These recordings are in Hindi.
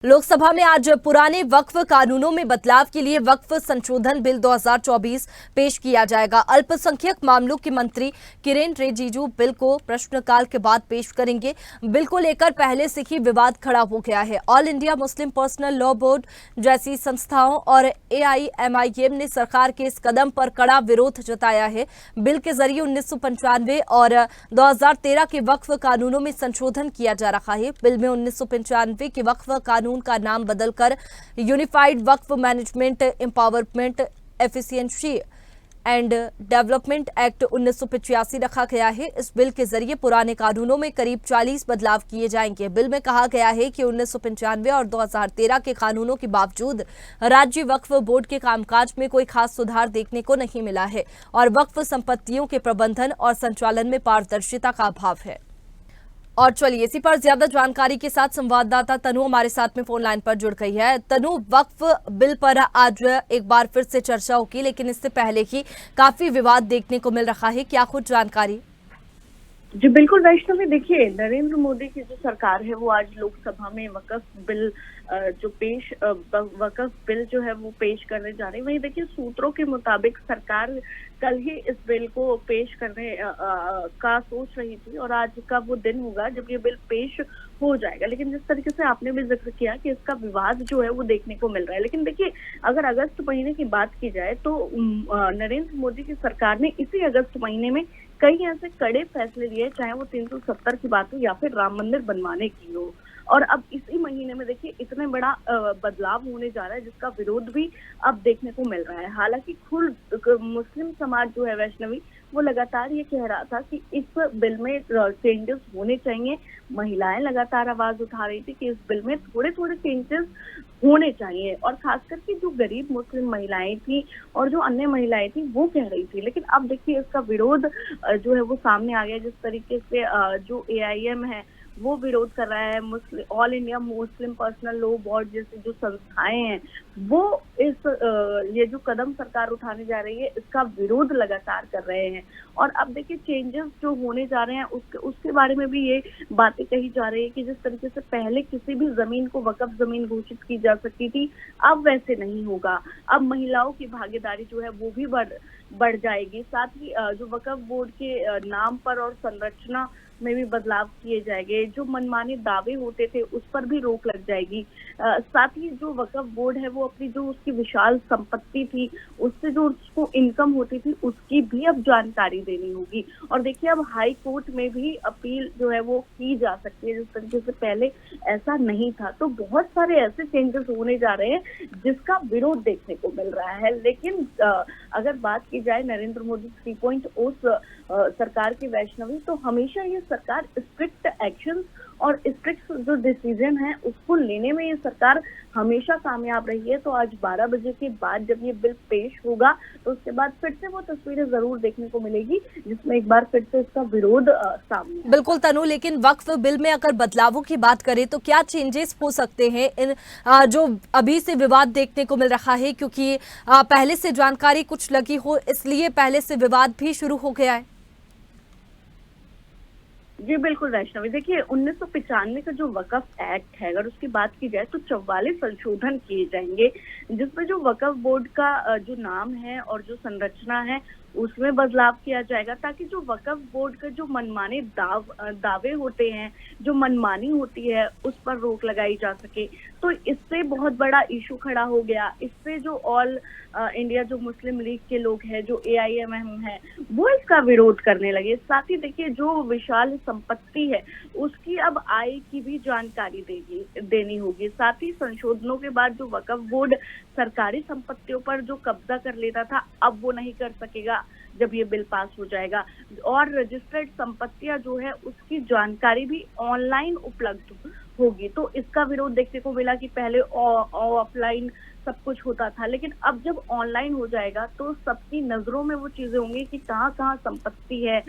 लोकसभा में आज पुराने वक्फ कानूनों में बदलाव के लिए वक्फ संशोधन बिल 2024 पेश किया जाएगा। अल्पसंख्यक मामलों के मंत्री किरेन रिजिजू बिल को प्रश्नकाल के बाद पेश करेंगे। बिल को लेकर पहले से ही विवाद खड़ा हो गया है। All India Muslim personal law board जैसी संस्थाओं और AIMIM ने सरकार के इस कदम पर कड़ा विरोध जताया है। बिल के जरिए 1995 और 2013 के वक्फ कानूनों में संशोधन किया जा रहा है। बिल में 1995 के वक्फ कानून का नाम बदलकर unified Waqf management empowerment efficiency and development act 1985 रखा गया है। इस बिल के जरिए पुराने कानूनों में करीब 40 बदलाव किए जाएंगे। बिल में कहा गया है कि 1995 और 2013 के कानूनों के बावजूद राज्य वक्फ बोर्ड के कामकाज में कोई खास सुधार देखने को नहीं मिला है और वक्फ संपत्तियों के प्रबंधन और संचालन में पारदर्शिता का अभाव है। और चलिए इसी पर ज्यादा जानकारी के साथ संवाददाता तनु हमारे साथ में फोन लाइन पर जुड़ गई है। तनु, वक्फ बिल पर आज एक बार फिर से चर्चा होगी, लेकिन इससे पहले ही काफी विवाद देखने को मिल रहा है। क्या कुछ जानकारी? जी बिल्कुल वैष्णवी, देखिए नरेंद्र मोदी की जो सरकार है वो आज लोकसभा में वक्फ बिल वक्फ बिल जो है वो पेश करने जा रही है। वहीं देखिए सूत्रों के मुताबिक सरकार कल ही इस बिल को पेश करने का सोच रही थी और आज का वो दिन होगा जब ये बिल पेश हो जाएगा। लेकिन जिस तरीके से आपने भी जिक्र किया कि इसका विवाद जो है वो देखने को मिल रहा है, लेकिन देखिए अगर अगस्त महीने की बात की जाए तो नरेंद्र मोदी की सरकार ने इसी अगस्त महीने में कई ऐसे कड़े फैसले लिए, चाहे वो 370 की बात हो या फिर राम मंदिर बनवाने की हो। और अब इसी महीने में देखिए इतने बड़ा बदलाव होने जा रहा है जिसका विरोध भी अब देखने को मिल रहा है। हालांकि खुद मुस्लिम समाज जो है वैष्णवी वो लगातार ये कह रहा था कि इस बिल में चेंजेस होने चाहिए। महिलाएं लगातार आवाज उठा रही थी कि इस बिल में थोड़े थोड़े चेंजेस होने चाहिए और खास करके जो गरीब मुस्लिम महिलाएं थी और जो अन्य महिलाएं थी वो कह रही थी। लेकिन अब देखिए इसका विरोध जो है वो सामने आ गया। जिस तरीके से जो AIM है वो विरोध कर रहा है, all India Muslim personal law board जैसी जो संस्थाएं हैं वो ये जो कदम सरकार उठाने जा रही है इसका विरोध लगातार कर रहे हैं। और अब देखिए चेंजेस जो होने जा रहे हैं उसके बारे में भी ये बातें कही जा रही है कि जिस तरीके से पहले किसी भी जमीन को वक्फ जमीन घोषित की जा सकती थी अब वैसे नहीं होगा। अब महिलाओं की भागीदारी जो है वो भी बढ़ जाएगी। साथ ही जो वक्फ बोर्ड के नाम पर और संरचना में भी बदलाव किए जाएंगे। जो मनमाने दावे होते थे उस पर भी रोक लग जाएगी। साथ ही जो वक्फ बोर्ड है वो अपनी जो उसकी विशाल संपत्ति थी उससे जो उसको इनकम होती थी उसकी भी अब जानकारी देनी होगी। और देखिए अब हाई कोर्ट में भी अपील जो है वो की जा सकती है, जिस तरीके से पहले ऐसा नहीं था। तो बहुत सारे ऐसे चेंजेस होने जा रहे हैं जिसका विरोध देखने को मिल रहा है। लेकिन अगर बात की जाए नरेंद्र मोदी 3.0 सरकार की वैष्णवी, तो हमेशा ये सरकार स्ट्रिक्ट एक्शन और स्ट्रिक्ट जो डिसीजन है उसको लेने में ये सरकार हमेशा कामयाब रही है। तो आज 12 बजे के बाद जब ये बिल पेश होगा तो उसके बाद फिर से वो तस्वीरें जरूर देखने को मिलेगी जिसमें एक बार फिर से इसका विरोध सामने। बिल्कुल तनु, लेकिन वक्फ बिल में अगर बदलावों की बात करें तो क्या चेंजेस हो सकते हैं इन जो अभी से विवाद देखने को मिल रहा है, क्योंकि पहले से जानकारी कुछ लगी हो इसलिए पहले से विवाद भी शुरू हो गया है? जी बिल्कुल वैष्णवी, देखिए 1995 का जो वक्फ एक्ट है अगर उसकी बात की जाए तो 44 संशोधन किए जाएंगे जिसमें जो वक्फ बोर्ड का जो नाम है और जो संरचना है उसमें बदलाव किया जाएगा ताकि जो वक्फ बोर्ड का जो मनमाने दावे होते हैं, जो मनमानी होती है उस पर रोक लगाई जा सके। तो इससे बहुत बड़ा इशू खड़ा हो गया। इससे जो ऑल इंडिया जो मुस्लिम लीग के लोग हैं, जो AIMM है वो इसका विरोध करने लगे। साथ ही देखिए जो विशाल संपत्ति है उसकी अब आय की भी जानकारी देनी होगी। साथ ही संशोधनों के बाद जो वक्फ बोर्ड सरकारी संपत्तियों पर जो कब्जा कर लेता था अब वो नहीं कर सकेगा जब ये बिल पास हो जाएगा। और रजिस्टर्ड संपत्तियां जो है उसकी जानकारी भी ऑनलाइन उपलब्ध होगी। तो इसका विरोध देखने को मिला कि पहले ऑफलाइन सब कुछ होता था, लेकिन अब जब ऑनलाइन हो जाएगा तो सबकी नजरों में वो चीजें होंगी कि कहाँ कहाँ संपत्ति है,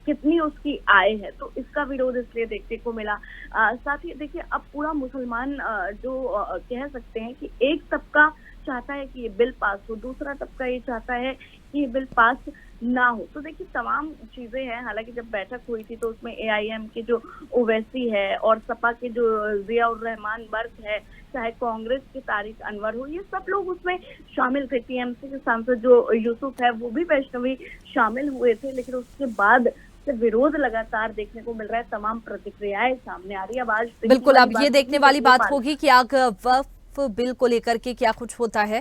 कितनी उसकी आय है। तो इसका विरोध इसलिए देखने को मिला। साथ ही देखिए अब पूरा मुसलमान जो कह सकते हैं कि एक तबका चाहता है कि ये बिल पास हो, दूसरा तबका ये चाहता है कि ये बिल पास ना हो। तो देखिए तमाम चीजें हैं, हालांकि जब बैठक हुई थी तो उसमें एआईएम के जो ओवैसी है और सपा के जो जियाउर रहमान वर्क है, चाहे कांग्रेस के तारिक अनवर हो, ये सब लोग उसमें शामिल थे। टीएमसी के सांसद जो यूसुफ है वो भी वैष्णवी शामिल हुए थे, लेकिन उसके बाद से विरोध लगातार देखने को मिल रहा है, तमाम प्रतिक्रियाएं सामने आ रही है। अब आज बिल्कुल, अब ये देखने वाली बात होगी होगी कि आग वक्फ बिल को लेकर के क्या कुछ होता है।